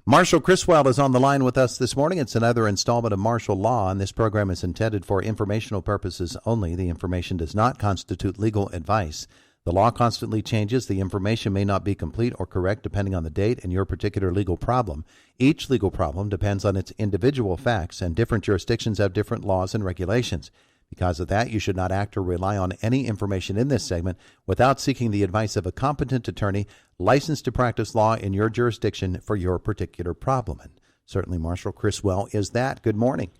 Marshall Chriswell is on the line with us this morning. It's another installment of Martial Law, and this program is intended for informational purposes only. The information does not constitute legal advice. The law constantly changes. The information may not be complete or correct depending on the date and your particular legal problem. Each legal problem depends on its individual facts, and different jurisdictions have different laws and regulations. Because of that, you should not act or rely on any information in this segment without seeking the advice of a competent attorney licensed to practice law in your jurisdiction for your particular problem. And certainly Marshall Chriswell is that. Good morning.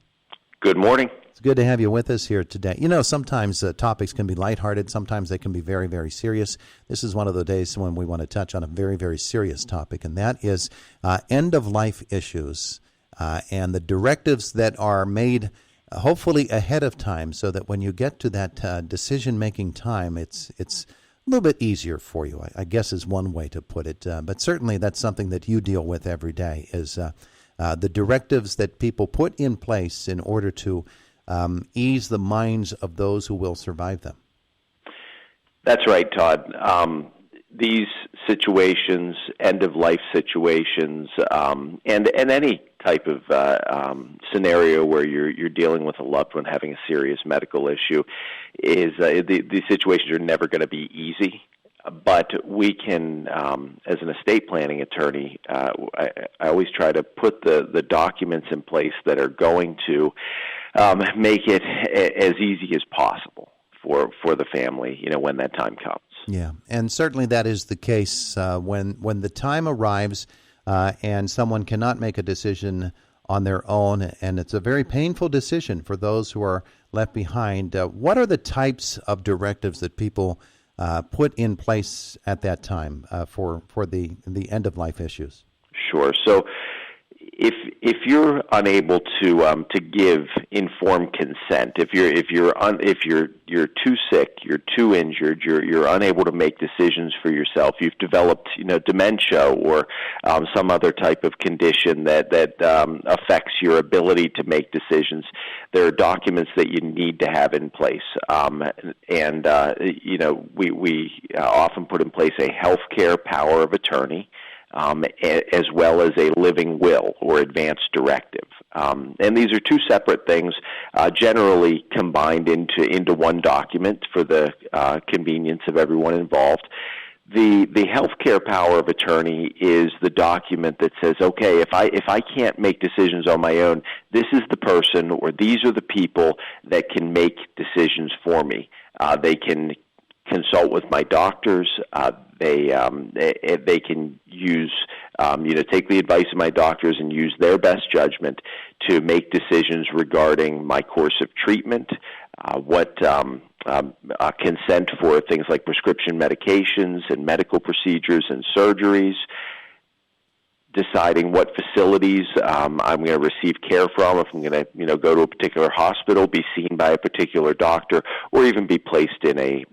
Good morning. It's good to have you with us here today. You know, sometimes topics can be lighthearted. Sometimes they can be very, very serious. This is one of the days when we want to touch on a very, very serious topic, and that is end-of-life issues and the directives that are made hopefully ahead of time, so that when you get to that decision-making time, it's a little bit easier for you, I guess is one way to put it. But certainly that's something that you deal with every day, is the directives that people put in place in order to ease the minds of those who will survive them. That's right, Todd. These situations, end-of-life situations, and any type of scenario where you're dealing with a loved one having a serious medical issue, is these situations are never going to be easy. But we can, as an estate planning attorney, I always try to put the documents in place that are going to make it as easy as possible for the family, when that time comes. Yeah, and certainly that is the case when the time arrives and someone cannot make a decision on their own, and it's a very painful decision for those who are left behind. What are the types of directives that people put in place at that time for the end-of-life issues? Sure. So if you're unable to give informed consent, if you're too sick, you're too injured, you're unable to make decisions for yourself, you've developed dementia or some other type of condition that affects your ability to make decisions, there are documents that you need to have in place. We often put in place a healthcare power of attorney, as well as a living will or advance directive. And these are two separate things, generally combined into one document for the convenience of everyone involved. The healthcare power of attorney is the document that says, okay, if I can't make decisions on my own, this is the person or these are the people that can make decisions for me. They can consult with my doctors. They can use, take the advice of my doctors and use their best judgment to make decisions regarding my course of treatment, consent for things like prescription medications and medical procedures and surgeries, deciding what facilities I'm going to receive care from, if I'm going to go to a particular hospital, be seen by a particular doctor, or even be placed in a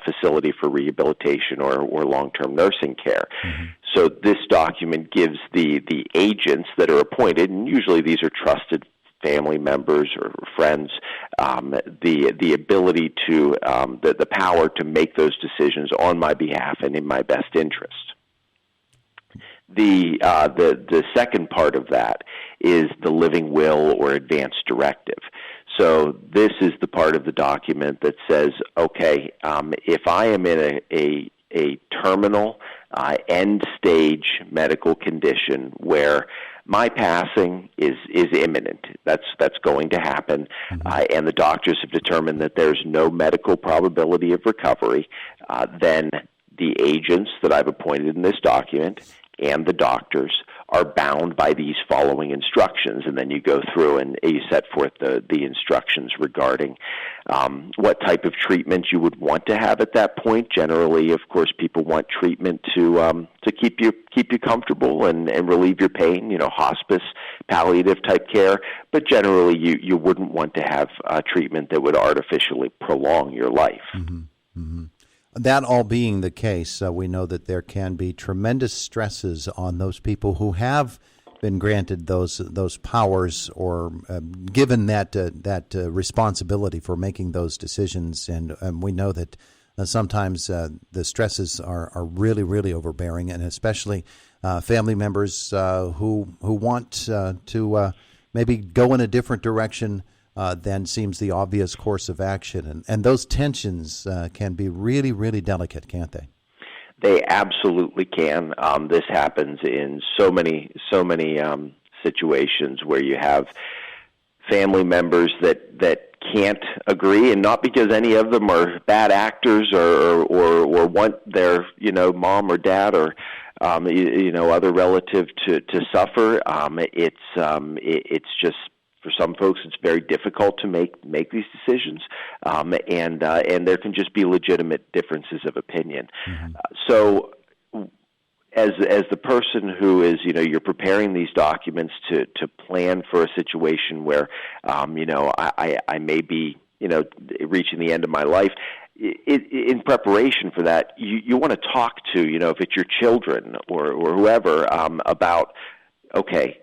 facility for rehabilitation or long-term nursing care. Mm-hmm. So this document gives the agents that are appointed, and usually these are trusted family members or friends, the ability to the power to make those decisions on my behalf and in my best interest. The second part of that is the living will or advance directive. So this is the part of the document that says, okay, if I am in a terminal end-stage medical condition where my passing is imminent, that's going to happen, mm-hmm. And the doctors have determined that there's no medical probability of recovery, then the agents that I've appointed in this document and the doctors are bound by these following instructions. And then you go through and you set forth the instructions regarding what type of treatment you would want to have at that point. Generally, of course, people want treatment to keep you comfortable and relieve your pain, hospice, palliative type care. But generally, you wouldn't want to have treatment that would artificially prolong your life. Mm-hmm. Mm-hmm. That all being the case, we know that there can be tremendous stresses on those people who have been granted those powers or given that responsibility for making those decisions, and we know that sometimes the stresses are really, really overbearing, and especially family members who want to maybe go in a different direction than seems the obvious course of action. And those tensions can be really, really delicate, can't they? They absolutely can. This happens in so many situations where you have family members that can't agree, and not because any of them are bad actors or want their mom or dad or other relative to suffer. It's just, for some folks, it's very difficult to make these decisions, and there can just be legitimate differences of opinion. Mm-hmm. So, as the person who is, you're preparing these documents to plan for a situation where, I may be, reaching the end of my life. In preparation for that, you want to talk to, if it's your children or whoever, about, okay,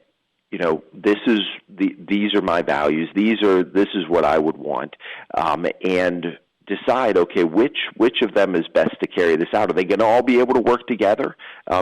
these are my values. This is what I would want, and decide, okay, which of them is best to carry this out? Are they going to all be able to work together?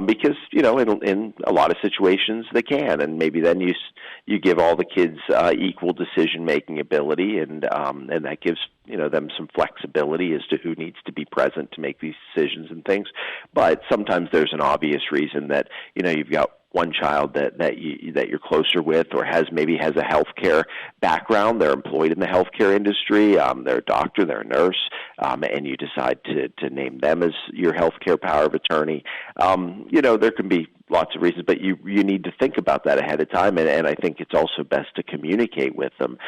Because in a lot of situations they can, and maybe then you give all the kids equal decision making ability, and that gives them some flexibility as to who needs to be present to make these decisions and things. But sometimes there's an obvious reason that you've got one child that you're closer with, or has a healthcare background. They're employed in the healthcare industry. They're a doctor, they're a nurse, and you decide to name them as your healthcare power of attorney. There can be lots of reasons, but you need to think about that ahead of time, and I think it's also best to communicate with them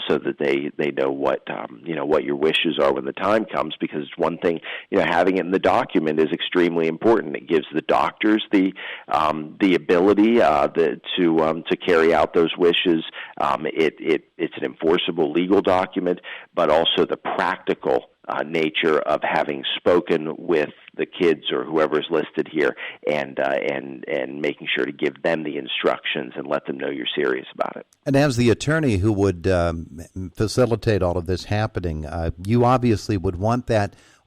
so that they know what your wishes are when the time comes. Because it's one thing, having it in the document is extremely important. It gives the doctors the ability to carry out those wishes. It's an enforceable legal document, but also the practical nature of having spoken with the kids or whoever's listed here, and making sure to give them the instructions and let them know you're serious about it. And as the attorney who would facilitate all of this happening, you obviously would want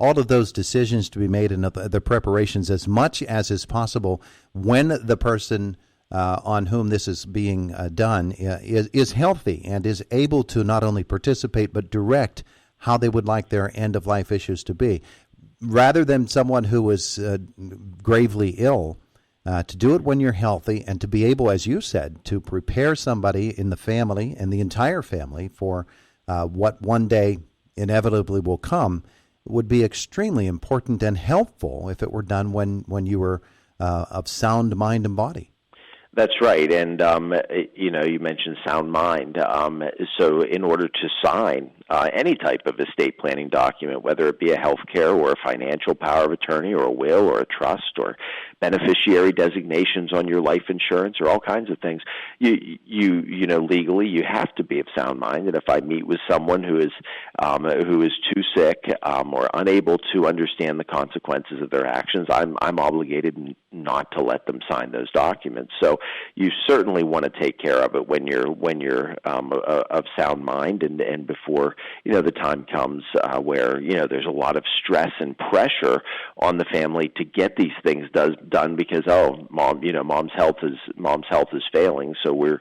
all of those decisions to be made in the preparations as much as is possible when the person on whom this is being done is healthy and is able to not only participate but direct how they would like their end-of-life issues to be, rather than someone who is gravely ill. To do it when you're healthy, and to be able, as you said, to prepare somebody in the family and the entire family for what one day inevitably will come, would be extremely important and helpful if it were done when you were of sound mind and body. That's right, and you mentioned sound mind. So in order to sign any type of estate planning document, whether it be a healthcare or a financial power of attorney or a will or a trust or beneficiary designations on your life insurance or all kinds of things, legally you have to be of sound mind. And if I meet with someone who is too sick or unable to understand the consequences of their actions, I'm obligated not to let them sign those documents. So you certainly want to take care of it when you're of sound mind, and before the time comes where there's a lot of stress and pressure on the family to get these things done because mom's health is failing, so we're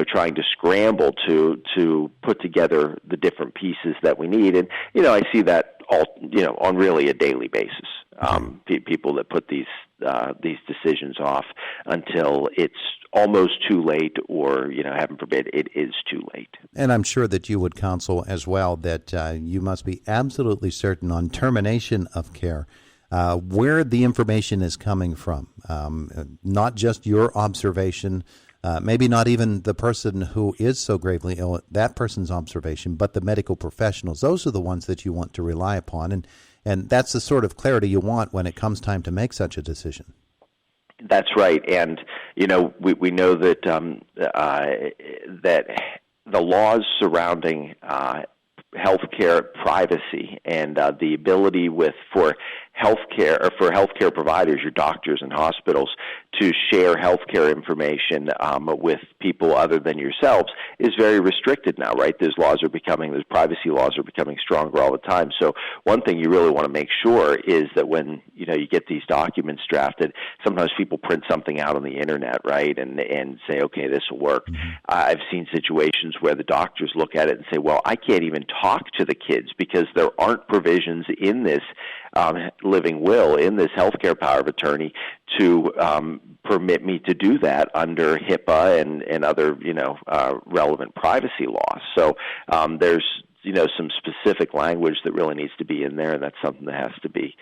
trying to scramble to put together the different pieces that we need. And I see that all on really a daily basis. People that put these decisions off until it's almost too late, or heaven forbid, it is too late. And I'm sure that you would counsel as well that you must be absolutely certain on termination of care where the information is coming from, not just your observation, maybe not even the person who is so gravely ill, that person's observation, but the medical professionals. Those are the ones that you want to rely upon, and that's the sort of clarity you want when it comes time to make such a decision. That's right, and we know that that the laws surrounding healthcare privacy and the ability for healthcare providers, your doctors and hospitals, to share healthcare information with people other than yourselves is very restricted now, right? Those privacy laws are becoming stronger all the time. So one thing you really want to make sure is that when you get these documents drafted, sometimes people print something out on the internet, right, and say, okay, this will work. Mm-hmm. I've seen situations where the doctors look at it and say, well, I can't even talk to the kids because there aren't provisions in this living will, in this healthcare power of attorney, to permit me to do that under HIPAA and other relevant privacy laws. So there's some specific language that really needs to be in there, and that's something that has to be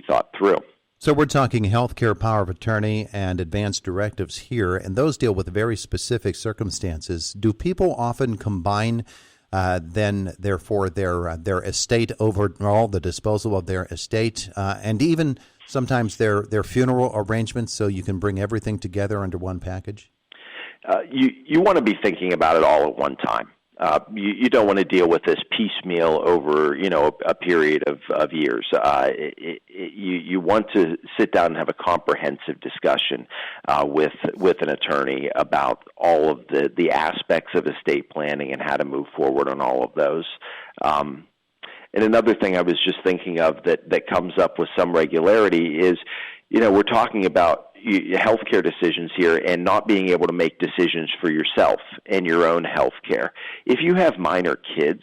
thought through. So we're talking healthcare power of attorney and advanced directives here, and those deal with very specific circumstances. Do people often combine therefore their estate overall, the disposal of their estate, and even sometimes their funeral arrangements, so you can bring everything together under one package? You want to be thinking about it all at one time. You don't want to deal with this piecemeal over a period of years. You want to sit down and have a comprehensive discussion with an attorney about all of the aspects of estate planning and how to move forward on all of those. And another thing I was just thinking of that comes up with some regularity is, we're talking about healthcare decisions here and not being able to make decisions for yourself and your own healthcare. If you have minor kids,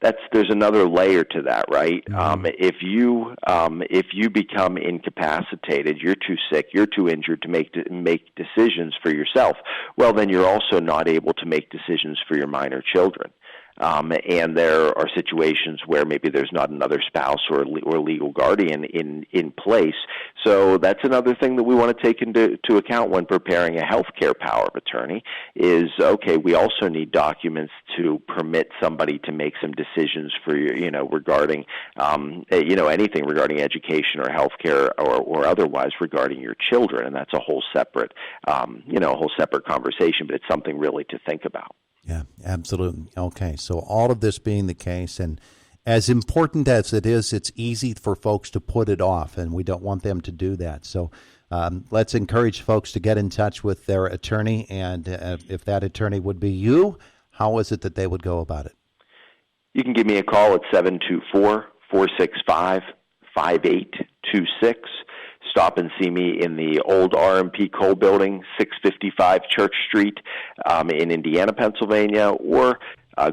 there's another layer to that, right? Mm-hmm. If you become incapacitated, you're too sick, you're too injured to make decisions for yourself, well, then you're also not able to make decisions for your minor children. And there are situations where maybe there's not another spouse or legal guardian in place. So that's another thing that we want to take into account when preparing a healthcare power of attorney is, okay, we also need documents to permit somebody to make some decisions for regarding anything regarding education or healthcare or otherwise regarding your children, and that's a whole separate conversation, but it's something really to think about. Yeah, absolutely. Okay, so all of this being the case, and as important as it is, it's easy for folks to put it off, and we don't want them to do that. So let's encourage folks to get in touch with their attorney, and if that attorney would be you, how is it that they would go about it? You can give me a call at 724-465-5826. Stop and see me in the old R&P Coal Building, 655 Church Street in Indiana, Pennsylvania, or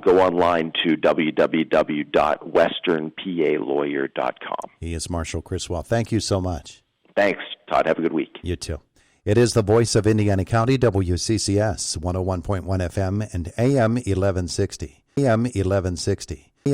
go online to www.westernpalawyer.com. He is Marshall Chriswell. Thank you so much. Thanks, Todd. Have a good week. You too. It is the voice of Indiana County, WCCS, 101.1 FM and AM 1160. AM 1160. AM